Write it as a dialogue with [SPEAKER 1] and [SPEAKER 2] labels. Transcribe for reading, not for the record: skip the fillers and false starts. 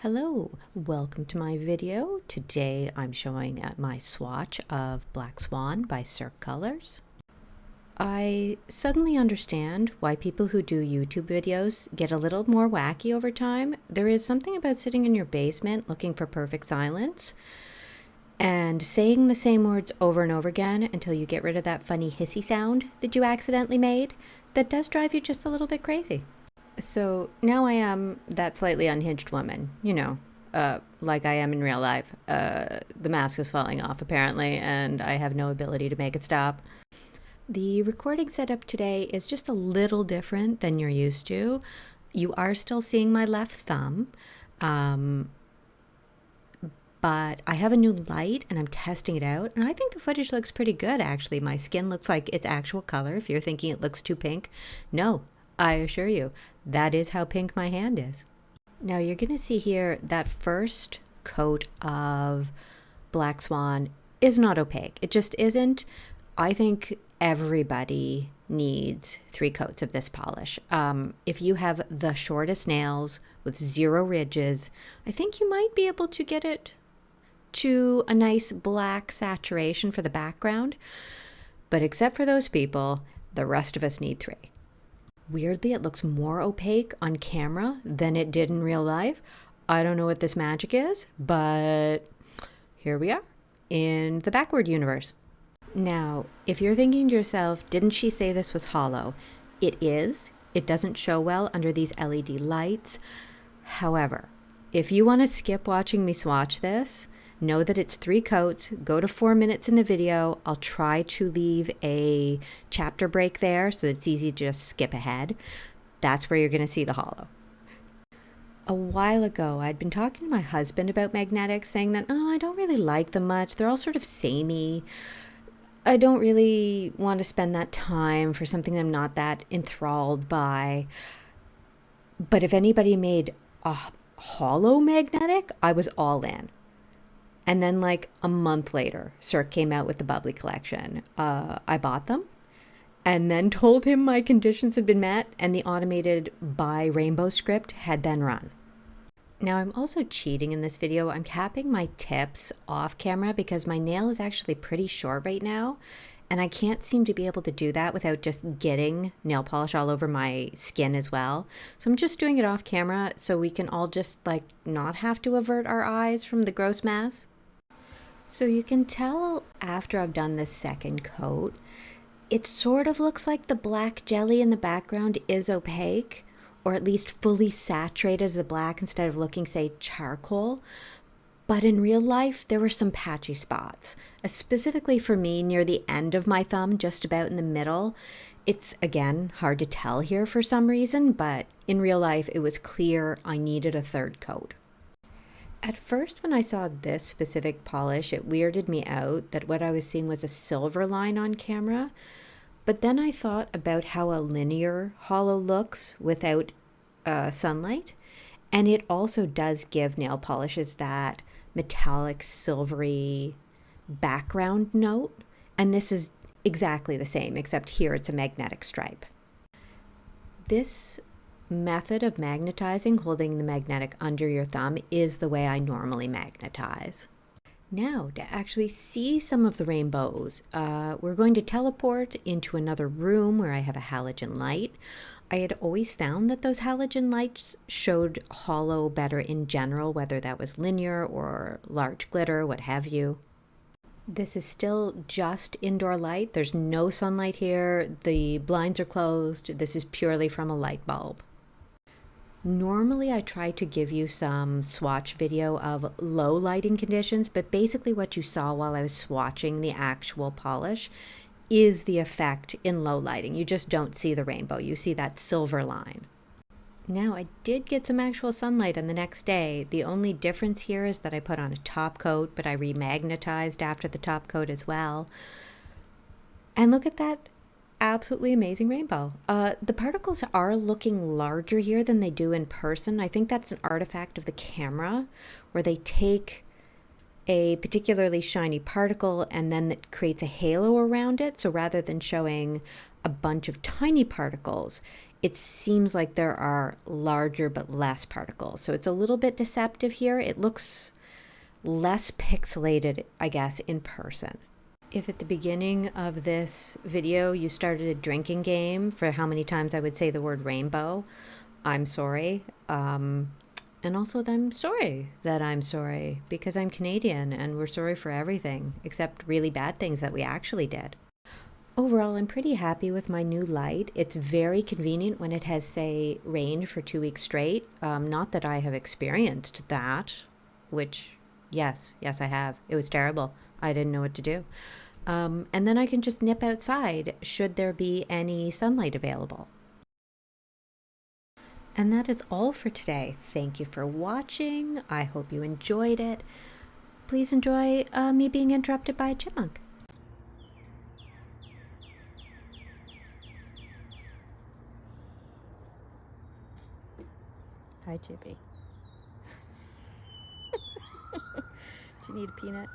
[SPEAKER 1] Hello, welcome to my video. Today I'm showing my swatch of Black Swan by Cirque colors. I suddenly understand why people who do YouTube videos get a little more wacky over time. There is something about sitting in your basement looking for perfect silence and saying the same words over and over again until you get rid of that funny hissy sound that you accidentally made that does drive you just a little bit crazy. So now I am that slightly unhinged woman, like I am in real life. The mask is falling off apparently, and I have no ability to make it stop. The recording setup today is just a little different than you're used to. You are still seeing my left thumb, but I have a new light and I'm testing it out, and I think the footage looks pretty good actually. My skin looks like its actual color. If you're thinking it looks too pink, no. I assure you, that is how pink my hand is. Now you're going to see here that first coat of Black Swan is not opaque. It just isn't. I think everybody needs 3 coats of this polish. If you have the shortest nails with 0 ridges, I think you might be able to get it to a nice black saturation for the background. But except for those people, the rest of us need 3. Weirdly, it looks more opaque on camera than it did in real life. I don't know what this magic is, but here we are in the backward universe. Now, if you're thinking to yourself, didn't she say this was hollow? It is. It doesn't show well under these LED lights. However, if you want to skip watching me swatch this, know that it's 3 coats. Go to 4 minutes in the video. I'll try to leave a chapter break there so that it's easy to just skip ahead. That's where you're going to see the hollow. A while ago, I'd been talking to my husband about magnetics, saying that, I don't really like them much. They're all sort of samey. I don't really want to spend that time for something I'm not that enthralled by. But if anybody made a hollow magnetic, I was all in. And then like a month later, Cirque came out with the bubbly collection. I bought them and then told him my conditions had been met and the automated buy rainbow script had then run. Now I'm also cheating in this video. I'm capping my tips off camera because my nail is actually pretty short right now. And I can't seem to be able to do that without just getting nail polish all over my skin as well. So I'm just doing it off camera so we can all just like not have to avert our eyes from the gross mess. So you can tell after I've done this second coat, it sort of looks like the black jelly in the background is opaque, or at least fully saturated as a black instead of looking, say, charcoal. But in real life, there were some patchy spots, specifically for me near the end of my thumb, just about in the middle. It's, again, hard to tell here for some reason, but in real life, it was clear I needed a 3rd coat. At first, when I saw this specific polish, it weirded me out that what I was seeing was a silver line on camera. But then I thought about how a linear hollow looks without sunlight. And it also does give nail polishes that metallic silvery background note. And this is exactly the same, except here it's a magnetic stripe. This method of magnetizing, holding the magnetic under your thumb, is the way I normally magnetize. Now, to actually see some of the rainbows, we're going to teleport into another room where I have a halogen light. I had always found that those halogen lights showed hollow better in general, whether that was linear or large glitter, what have you. This is still just indoor light. There's no sunlight here. The blinds are closed. This is purely from a light bulb. Normally, I try to give you some swatch video of low lighting conditions, but basically what you saw while I was swatching the actual polish is the effect in low lighting. You just don't see the rainbow. You see that silver line. Now, I did get some actual sunlight on the next day. The only difference here is that I put on a top coat, but I remagnetized after the top coat as well. And look at that absolutely amazing rainbow. The particles are looking larger here than they do in person. I think that's an artifact of the camera, where they take a particularly shiny particle and then it creates a halo around it. So rather than showing a bunch of tiny particles, it seems like there are larger but less particles. So it's a little bit deceptive here. It looks less pixelated, I guess, in person. If at the beginning of this video you started a drinking game for how many times I would say the word rainbow, I'm sorry. And also, I'm sorry that I'm sorry, because I'm Canadian and we're sorry for everything except really bad things that we actually did. Overall, I'm pretty happy with my new light. It's very convenient when it has, say, rained for 2 weeks straight. Not that I have experienced that, which, yes, I have. It was terrible. I didn't know what to do. And then I can just nip outside should there be any sunlight available. And that is all for today. Thank you for watching. I hope you enjoyed it. Please enjoy me being interrupted by a chipmunk. Hi, Chippy. Do you need a peanut?